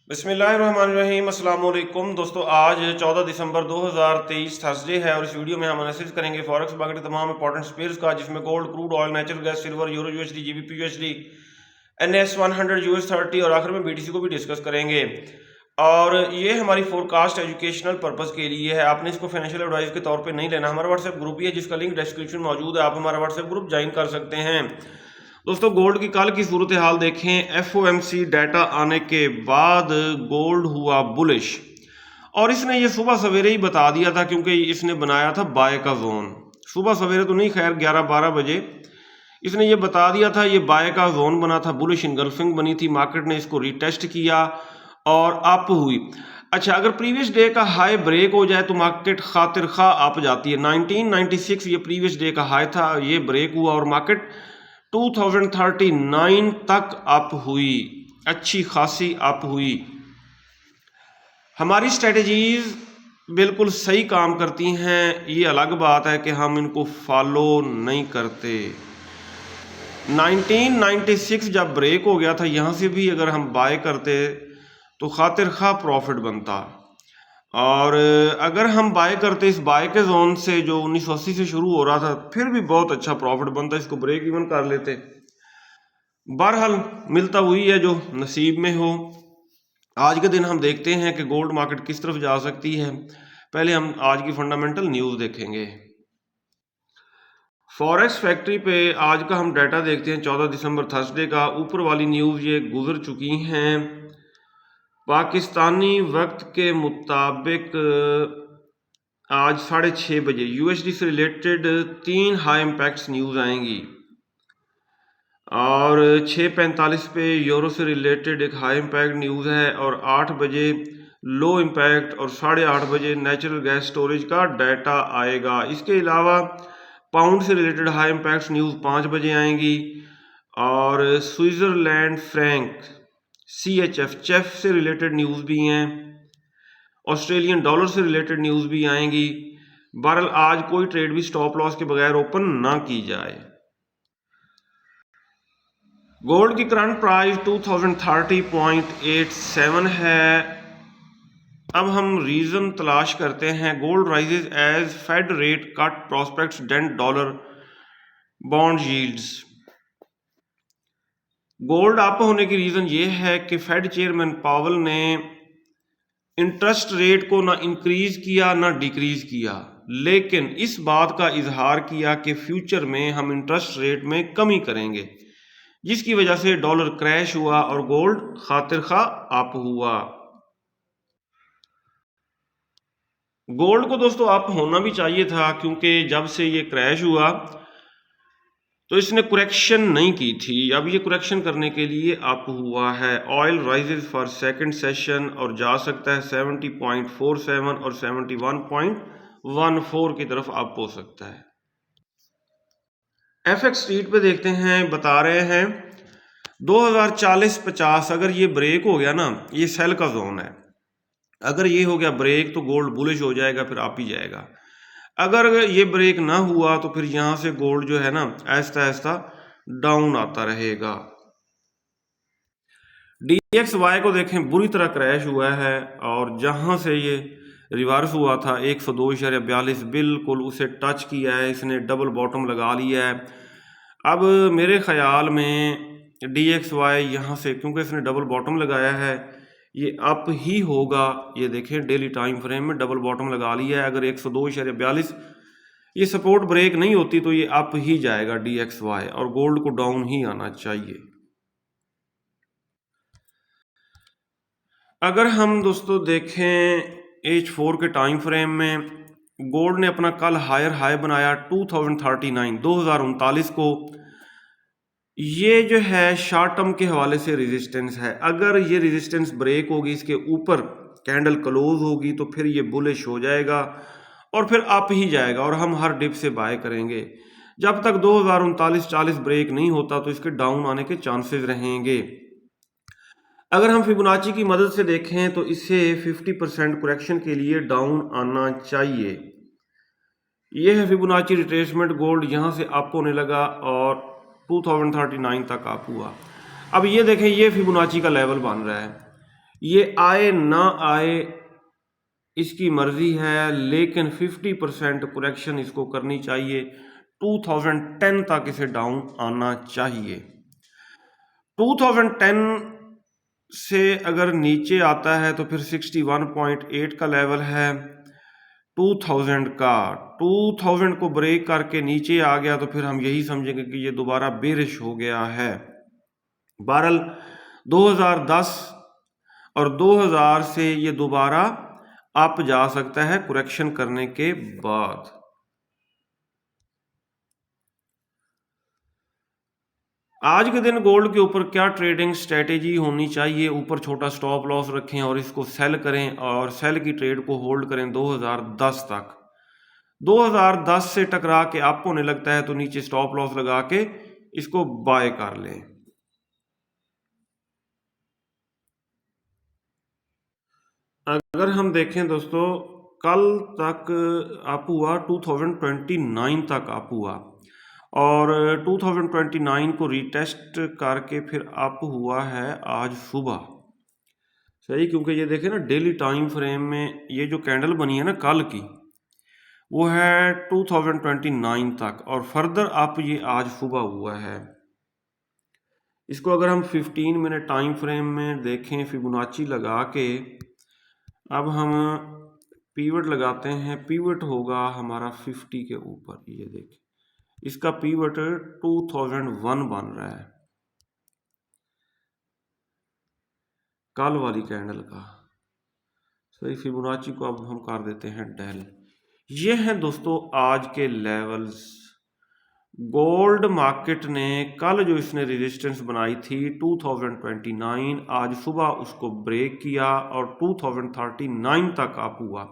बिस्मिल्लाहिर्रहमानिर्रहीम अस्सलाम वालेकुम दोस्तों। आज 14 दिसंबर 2023 थर्सडे है और इस वीडियो में हम एनालिसिस करेंगे फॉरेक्स मार्केट के तमाम इंपॉर्टेंट पेयर्स का, जिसमें gold, crude oil, natural gas, silver, euro USD, GBP USD, NS 100 US 30 और आखिर में बीटीसी को भी डिस्कस करेंगे। और ये हमारी फोरकास्ट एजुकेशनल पर्पस के लिए है, आपने इसको फाइनेंशियल एडवाइस के तौर पे नहीं लेना। हमारा व्हाट्सएप ग्रुप भी है जिसका लिंक डिस्क्रिप्शन में मौजूद है, आप हमारा व्हाट्सएप ग्रुप ज्वाइन कर सकते हैं। दोस्तों, गोल्ड की कल की सूरत हाल देखें। एफओएमसी डाटा आने के बाद गोल्ड हुआ बुलिश और इसने ये सुबह सवेरे ही बता दिया था, क्योंकि इसने बनाया था बाय का जोन। सुबह सवेरे तो नहीं, खैर 11-12 बजे इसने ये बता दिया था, ये बाय का जोन बना था, बुलिश इनगल्फिंग बनी थी। मार्केट ने इसको रिटेस्ट किया और अप हुई। अच्छा, अगर प्रीवियस डे का हाई ब्रेक हो जाए तो मार्केट खातिर खा अप जाती है। 1996 ये प्रीवियस डे का हाई था, ये ब्रेक हुआ और मार्केट 2039 तक अप हुई, अच्छी खासी अप हुई। हमारी स्ट्रेटजीज बिल्कुल सही काम करती हैं, ये अलग बात है कि हम इनको फॉलो नहीं करते। 1996 जब ब्रेक हो गया था, यहाँ से भी अगर हम बाय करते तो खातिर खा प्रॉफिट बनता, और अगर हम बाय करते इस बाय के जोन से जो 1980 से शुरू हो रहा था, फिर भी बहुत अच्छा प्रॉफिट बनता, इसको ब्रेक इवन कर लेते। बहरहाल मिलता हुई है जो नसीब में हो। आज के दिन हम देखते हैं कि गोल्ड मार्केट किस तरफ जा सकती है। पहले हम आज की फंडामेंटल न्यूज़ देखेंगे। फॉरेक्स फैक्ट्री पे आज का हम डाटा देखते हैं, 14 दिसंबर थर्सडे का। ऊपर वाली न्यूज़ ये गुजर चुकी हैं। पाकिस्तानी वक्त के मुताबिक आज 6:30 बजे यूएसडी से रिलेटेड 3 हाई इम्पैक्ट्स न्यूज़ आएंगी और 6:45 पे यूरो से रिलेटेड एक हाई इम्पैक्ट न्यूज़ है, और 8 बजे लो इम्पैक्ट और 8:30 बजे नेचुरल गैस स्टोरेज का डाटा आएगा। इसके अलावा पाउंड से रिलेटेड हाई इम्पैक्ट न्यूज़ 5 बजे आएंगी, और स्विट्ज़रलैंड फ्रैंक चेफ से रिलेटेड न्यूज़ भी हैं। ऑस्ट्रेलियन डॉलर से रिलेटेड न्यूज़ भी आएंगी। बहरहाल आज कोई ट्रेड भी स्टॉप लॉस के बगैर ओपन ना की जाए। गोल्ड की करंट प्राइस 2030.87 है। अब हम रीजन तलाश करते हैं। Gold rises as Fed rate cut prospects dent dollar bond yields. Gold up होने की रीजन ये है कि फेड चेयरमैन पावल ने इंटरेस्ट रेट को ना इंक्रीज किया ना डिक्रीज किया, लेकिन इस बात का इजहार किया कि फ्यूचर में हम इंटरेस्ट रेट में कमी करेंगे, जिसकी वजह से डॉलर क्रैश हुआ और गोल्ड खातिर खा अप हुआ। गोल्ड को दोस्तों अप होना भी चाहिए था, क्योंकि जब से ये क्रैश हुआ तो इसने कुरेक्शन नहीं की थी। अब ये कुरेक्शन करने के लिए अप हुआ है। Oil rises for second session और जा सकता है 70.47 और 71.14 की तरफ अप हो सकता है। एफएक्स स्ट्रीट पे देखते हैं, बता रहे हैं 2040-50 अगर ये ब्रेक हो गया ना, ये सेल का जोन है। अगर ये हो गया ब्रेक तो गोल्ड बुलिश हो जाएगा, फिर आप ही जाएगा। अगर ये ब्रेक ना हुआ तो फिर यहां से गोल्ड जो है ना ऐसा ऐसा डाउन आता रहेगा। DXY को देखें, बुरी तरह क्रैश हुआ है और जहां से ये रिवर्स हुआ था 102.42 बिल्कुल उसे टच किया है, इसने डबल बॉटम लगा लिया है। अब मेरे ख्याल में DXY यहाँ से, क्योंकि इसने डबल बॉटम लगाया है, ये अप ही होगा। ये देखें डेली टाइम फ्रेम में डबल बॉटम लगा लिया है। अगर 102.42 ये सपोर्ट ब्रेक नहीं होती तो ये अप ही जाएगा DXY, और गोल्ड को डाउन ही आना चाहिए। अगर हम दोस्तों देखें H4 के टाइम फ्रेम में, गोल्ड ने अपना कल हायर हाई बनाया 2039 को। ये जो है शॉर्ट टर्म के हवाले से रेजिस्टेंस है। अगर ये रेजिस्टेंस ब्रेक होगी, इसके ऊपर कैंडल क्लोज होगी, तो फिर ये बुलिश हो जाएगा और फिर अप ही जाएगा और हम हर डिप से बाय करेंगे। जब तक 2039-40 ब्रेक नहीं होता तो इसके डाउन आने के चांसेस रहेंगे। अगर हम फिबोनाची की मदद से देखें तो इसे 50% करेक्शन के लिए डाउन आना चाहिए। यह है फिबोनाची रिट्रेसमेंट। गोल्ड यहां से अप होने लगा और 2039 तक अप हुआ। अब ये देखें, ये फिबोनाची का लेवल बन रहा है, ये आए ना आए इसकी मर्जी है, लेकिन 50% करेक्शन इसको करनी चाहिए। 2010 तक इसे डाउन आना चाहिए। 2010 से अगर नीचे आता है तो फिर 61.8 का लेवल है। 2000 का 2000 को ब्रेक करके नीचे आ गया तो फिर हम यही समझेंगे कि ये दोबारा बेरिश हो गया है। बहरहाल 2010 और 2000 से ये दोबारा अप जा सकता है करेक्शन करने के बाद। आज के दिन गोल्ड के ऊपर क्या ट्रेडिंग स्ट्रेटेजी होनी चाहिए? ऊपर छोटा स्टॉप लॉस रखें और इसको सेल करें और सेल की ट्रेड को होल्ड करें 2010 तक। 2010 से टकरा के अप होने लगता है तो नीचे स्टॉप लॉस लगा के इसको बाय कर लें। अगर हम देखें दोस्तों, कल तक अप हुआ, 2029 तक अप हुआ और 2029 को रीटेस्ट करके फिर अप हुआ है आज सुबह। सही, क्योंकि ये देखें ना डेली टाइम फ्रेम में ये जो कैंडल बनी है ना कल की, वो है 2029 तक और फर्दर अप ये आज सुबह हुआ है। इसको अगर हम 15 मिनट टाइम फ्रेम में देखें फिबोनाची लगा के, अब हम पीवट लगाते हैं। पीवट होगा हमारा 50 के ऊपर। ये देखें, इसका पीवट 2001 बन रहा है कल वाली कैंडल का। सही, फिबोनाची को अब हम कर देते हैं डेल। ये हैं दोस्तों आज के लेवल्स। गोल्ड मार्केट ने कल जो इसने रेजिस्टेंस बनाई थी 2029, आज सुबह उसको ब्रेक किया और 2039 तक अप हुआ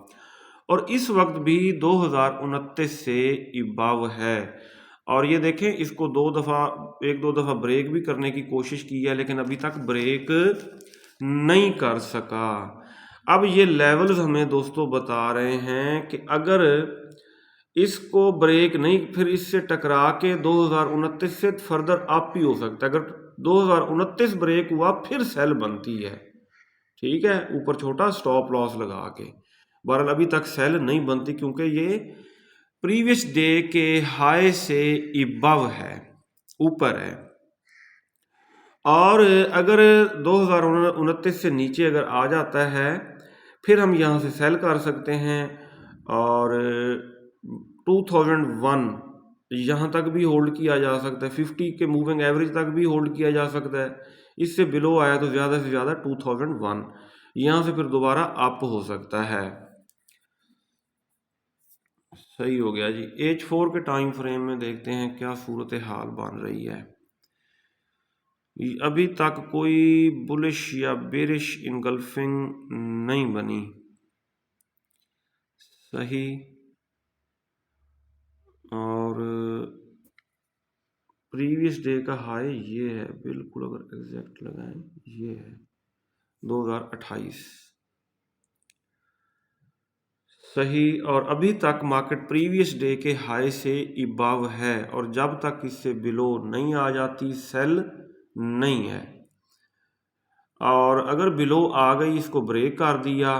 और इस वक्त भी 2029 से इबाव है। और ये देखें, इसको एक दो दफ़ा ब्रेक भी करने की कोशिश की है लेकिन अभी तक ब्रेक नहीं कर सका। अब ये लेवल्स हमें दोस्तों बता रहे हैं कि अगर इसको ब्रेक नहीं, फिर इससे टकरा के 2029 से फर्दर अप भी हो सकता है। अगर 2029 ब्रेक हुआ फिर सेल बनती है, ठीक है, ऊपर छोटा स्टॉप लॉस लगा के। बहरहाल अभी तक सेल नहीं बनती क्योंकि ये प्रीवियस डे के हाई से इबव है, ऊपर है। और अगर 2029 से नीचे अगर आ जाता है फिर हम यहाँ से सेल कर सकते हैं और 2001 यहाँ तक भी होल्ड किया जा सकता है। 50 के मूविंग एवरेज तक भी होल्ड किया जा सकता है। इससे बिलो आया तो ज़्यादा से ज़्यादा 2001, यहाँ से फिर दोबारा अप हो सकता है। सही हो गया जी। H4 के टाइम फ्रेम में देखते हैं क्या सूरत हाल बन रही है। अभी तक कोई बुलिश या बेरिश इनगल्फिंग नहीं बनी। सही, और प्रीवियस डे का हाई ये है, बिल्कुल अगर एग्जैक्ट लगाएं ये है 2028। सही, और अभी तक मार्केट प्रीवियस डे के हाई से इबाव है और जब तक इससे बिलो नहीं आ जाती सेल नहीं है। और अगर बिलो आ गई इसको ब्रेक कर दिया,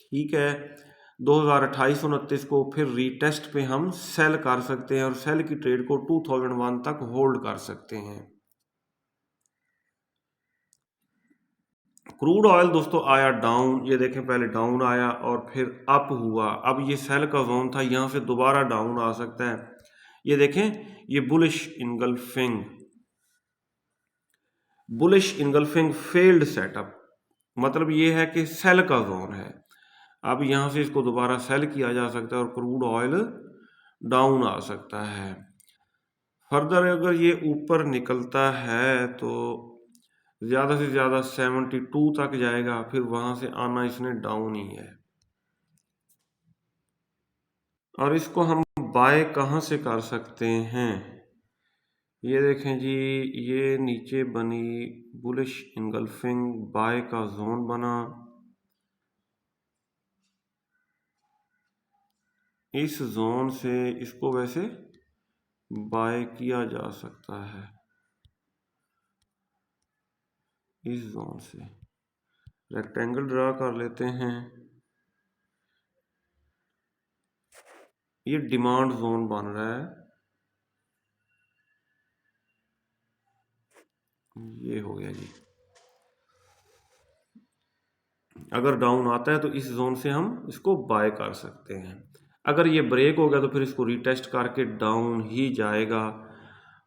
ठीक है, 2028-29 को फिर रीटेस्ट पे हम सेल कर सकते हैं और सेल की ट्रेड को 2001 तक होल्ड कर सकते हैं। क्रूड ऑयल दोस्तों आया डाउन, ये देखें पहले डाउन आया और फिर अप हुआ। अब ये सेल का जोन था, यहाँ से दोबारा डाउन आ सकता है। ये देखें, ये बुलिश इनगल्फिंग फेल्ड सेटअप, मतलब ये है कि सेल का जोन है। अब यहाँ से इसको दोबारा सेल किया जा सकता है और क्रूड ऑयल डाउन आ सकता है। फर्दर अगर ये ऊपर निकलता है तो ज़्यादा से ज़्यादा 72 तक जाएगा, फिर वहाँ से आना इसने डाउन ही है। और इसको हम बाय कहाँ से कर सकते हैं? ये देखें जी, ये नीचे बनी बुलिश इनगल्फिंग बाय का जोन बना। इस जोन से इसको वैसे बाय किया जा सकता है, इस जोन से। रेक्टेंगल ड्रा कर लेते हैं। ये डिमांड जोन बन रहा है, ये हो गया जी। अगर डाउन आता है तो इस जोन से हम इसको बाय कर सकते हैं। अगर ये ब्रेक हो गया तो फिर इसको रीटेस्ट करके डाउन ही जाएगा,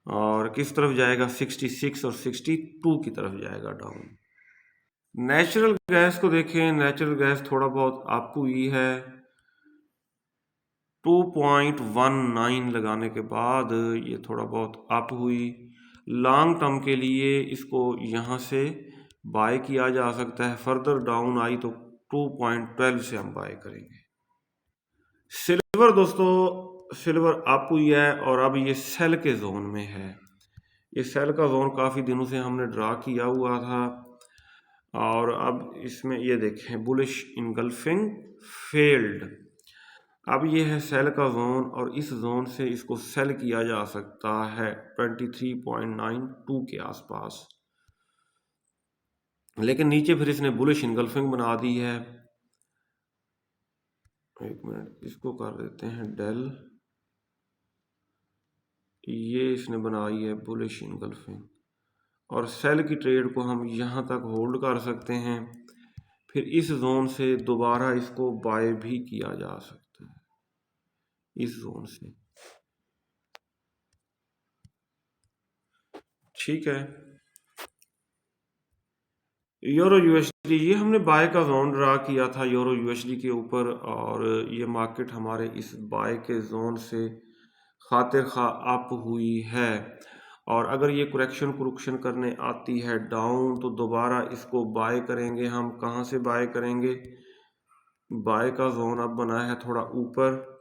और किस तरफ जाएगा, 66 और 62 की तरफ जाएगा डाउन। नेचुरल गैस को देखें, नेचुरल गैस थोड़ा बहुत अप हुई है, 2.19 लगाने के बाद ये थोड़ा बहुत अप हुई। लॉन्ग टर्म के लिए इसको यहाँ से बाय किया जा सकता है, फर्दर डाउन आई तो 2.12 से हम बाय करेंगे। सिल्वर दोस्तों, सिल्वर अप हुई है और अब ये सेल के जोन में है। ये सेल का जोन काफ़ी दिनों से हमने ड्रा किया हुआ था, और अब इसमें ये देखें बुलिश इनगल्फिंग फेल्ड। अब ये है सेल का जोन, और इस जोन से इसको सेल किया जा सकता है 23.92 के आसपास, लेकिन नीचे फिर इसने बुलिश इनगल्फिंग बना दी है। एक मिनट, इसको कर देते हैं डेल। ये इसने बनाई है बुलिश इनगल्फिंग, और सेल की ट्रेड को हम यहाँ तक होल्ड कर सकते हैं, फिर इस जोन से दोबारा इसको बाय भी किया जा सकता है, इस जोन से। ठीक है, यूरो यूएसडी, ये हमने बाय का जोन ड्रा किया था यूरो यूएसडी के ऊपर, और ये मार्केट हमारे इस बाय के जोन से खातिर खा अप हुई है। और अगर ये कुरेक्शन करने आती है डाउन तो दोबारा इसको बाय करेंगे हम। कहाँ से बाय करेंगे, बाय का जोन अब बना है थोड़ा ऊपर,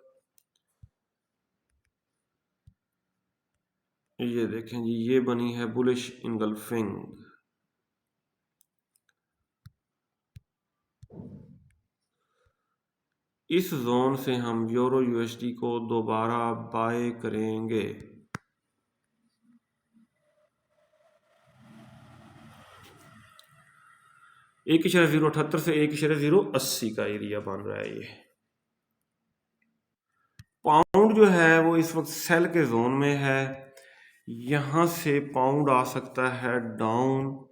ये देखें जी, ये बनी है बुलिश इनगल्फिंग। इस जोन से हम यूरो यूएसडी को दोबारा बाय करेंगे। एक इशारा 0.78 से 1.080 का एरिया बन रहा है ये। पाउंड जो है वो इस वक्त सेल के जोन में है, यहाँ से पाउंड आ सकता है डाउन।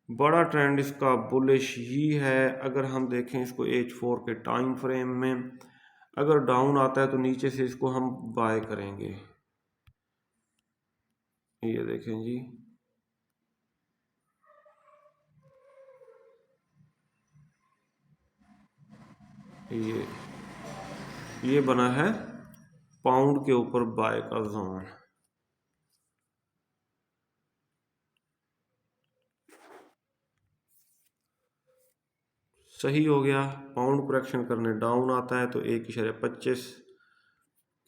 बड़ा ट्रेंड इसका बुलिश ही है। अगर हम देखें इसको H4 के टाइम फ्रेम में, अगर डाउन आता है तो नीचे से इसको हम बाय करेंगे। ये देखें जी, ये बना है पाउंड के ऊपर बाय का जोन। सही हो गया। पाउंड करेक्शन करने डाउन आता है तो 1.25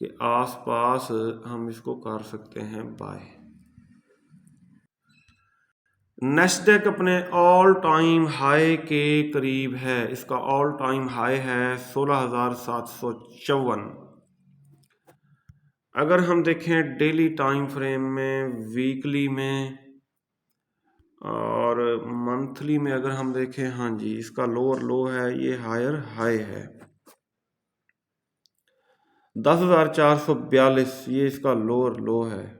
के आसपास हम इसको कर सकते हैं बाय। नेस्डेक अपने ऑल टाइम हाई के करीब है, इसका ऑल टाइम हाई है 16,754। अगर हम देखें डेली टाइम फ्रेम में, वीकली में और मंथली में, अगर हम देखें, हाँ जी, इसका लोअर लो है, ये हायर हाई है 10,442, ये इसका लोअर लो है।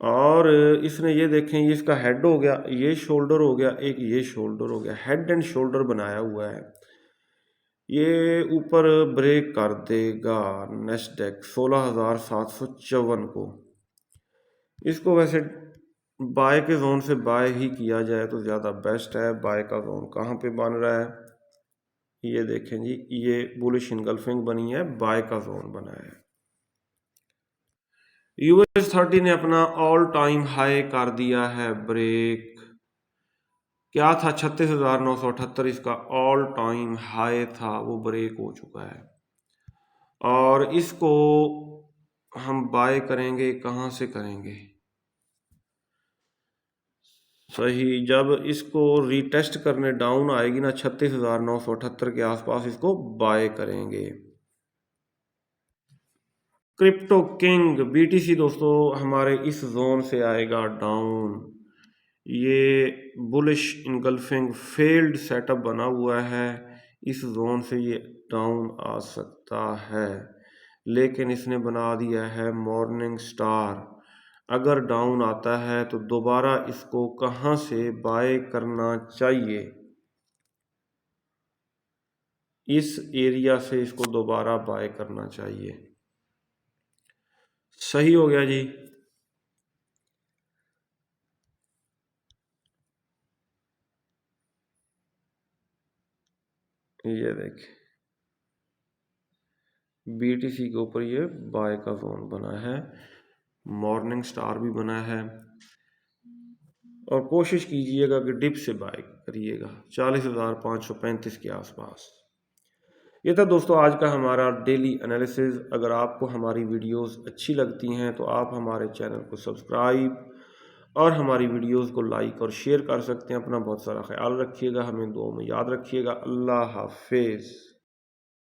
और इसने ये देखें, ये इसका हेड हो गया, ये शोल्डर हो गया, एक ये शोल्डर हो गया, हेड एंड शोल्डर बनाया हुआ है। ये ऊपर ब्रेक कर देगा नेस्डेक 16,754 को। इसको वैसे बाय के जोन से बाय ही किया जाए तो ज़्यादा बेस्ट है। बाय का जोन कहाँ पे बन रहा है, ये देखें जी, ये बुलिश इनगल्फिंग बनी है, बाय का जोन बना है। US 30 ने अपना ऑल टाइम हाई कर दिया है ब्रेक। क्या था, 36,978 इसका ऑल टाइम हाई था, वो ब्रेक हो चुका है। और इसको हम बाय करेंगे, कहाँ से करेंगे, सही, जब इसको रीटेस्ट करने डाउन आएगी ना 36,978 के आसपास, इसको बाय करेंगे। क्रिप्टो किंग BTC दोस्तों हमारे इस जोन से आएगा डाउन, ये बुलिश इनगल्फिंग फेल्ड सेटअप बना हुआ है, इस जोन से ये डाउन आ सकता है, लेकिन इसने बना दिया है मॉर्निंग स्टार। अगर डाउन आता है तो दोबारा इसको कहाँ से बाय करना चाहिए? इस एरिया से इसको दोबारा बाय करना चाहिए। सही हो गया जी। ये देखिए BTC के ऊपर ये बाय का जोन बना है, मॉर्निंग स्टार भी बना है, और कोशिश कीजिएगा कि डिप से बाय करिएगा 40,535 के आसपास। ये था दोस्तों आज का हमारा डेली एनालिसिस। अगर आपको हमारी वीडियोस अच्छी लगती हैं तो आप हमारे चैनल को सब्सक्राइब और हमारी वीडियोस को लाइक और शेयर कर सकते हैं। अपना बहुत सारा ख्याल रखिएगा, हमें दुआ में याद रखिएगा। अल्लाह हाफिज़।